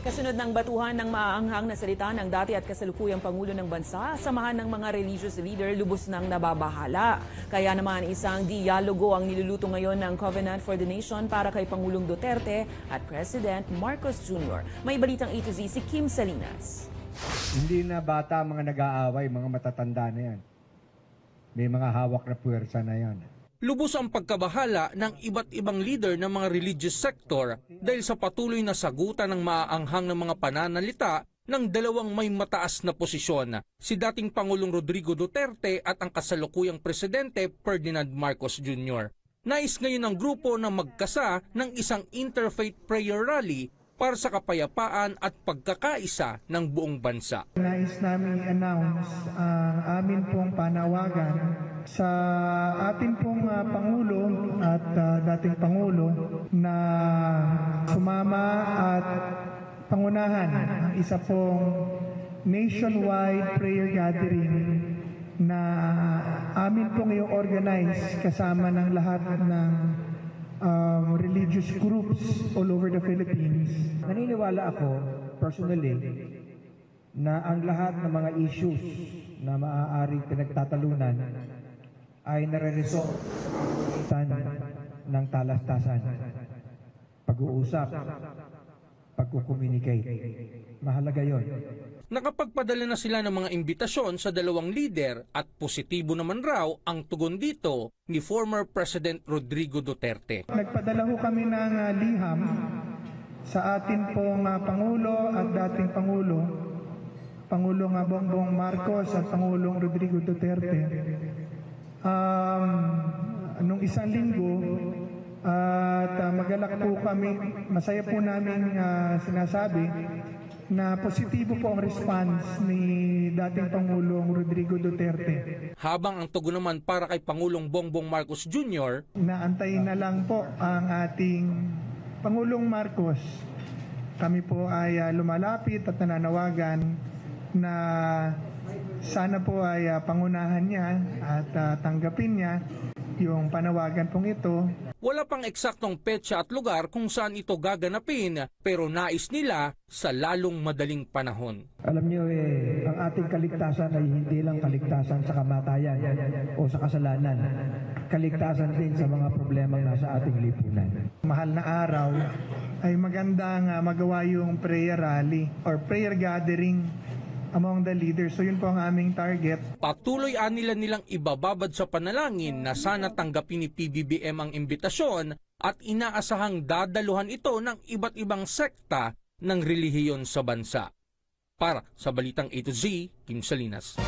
Kasunod ng batuhan ng maaanghang na salita ng dati at kasalukuyang Pangulo ng Bansa, samahan ng mga religious leader lubos nang nababahala. Kaya naman isang dialogo ang niluluto ngayon ng Covenant for the Nation para kay Pangulong Duterte at President Marcos Jr. May balitang A to Z si Kim Salinas. Hindi na bata mga nag-aaway, mga matatanda na yan. May mga hawak na puwersa na yan. Lubos ang pagkabahala ng iba't ibang leader ng mga religious sector dahil sa patuloy na sagutan ng maaanghang ng mga pananalita ng dalawang may mataas na posisyon, si dating Pangulong Rodrigo Duterte at ang kasalukuyang Presidente Ferdinand Marcos Jr. Nais ngayon ng grupo na magkasa ng isang interfaith prayer rally para sa kapayapaan at pagkakaisa ng buong bansa. Nais namin i-announce ang amin pong panawagan sa ating pong Pangulo at dating Pangulo na sumama at pangunahan ang isa pong nationwide prayer gathering na amin pong i-organize kasama ng lahat ng religious groups all over the Philippines. Naniniwala ako, personally, na ang lahat ng mga issues na maaaring pinagtatalunan ay nare-resolve ng talastasan, pag-uusap, pag-communicate. Mahalaga yon. Nakapagpadala na sila ng mga imbitasyon sa dalawang lider at positibo naman raw ang tugon dito ni former President Rodrigo Duterte. Nagpadala ho kami ng liham sa atin pong Pangulo at dating Pangulong Bongbong Marcos at Pangulong Rodrigo Duterte. Nung isang linggo at magalak po kami, masaya po namin sinasabi na positibo po ang response ni dating Pangulong Rodrigo Duterte. Habang ang tugon naman para kay Pangulong Bongbong Marcos Jr., Inaantayin na lang po ang ating Pangulong Marcos. Kami po ay lumalapit at nananawagan na sana po ay pangunahan niya at tanggapin niya yung panawagan pong ito. wala pang eksaktong petsa at lugar kung saan ito gaganapin pero nais nila sa lalong madaling panahon. Alam niyo ang ating kaligtasan ay hindi lang kaligtasan sa kamatayan o sa kasalanan. Kaligtasan din sa mga problemang nasa ating lipunan. Mahal na araw ay magandang magawa yung prayer rally or prayer gathering among the leaders. So yun po ang aming target. Patuloy nilang ibababad sa panalangin na sana tanggapin ni PBBM ang imbitasyon at inaasahang dadaluhan ito ng iba't ibang sekta ng relihiyon sa bansa. Para sa Balitang A to Z, Kim Salinas.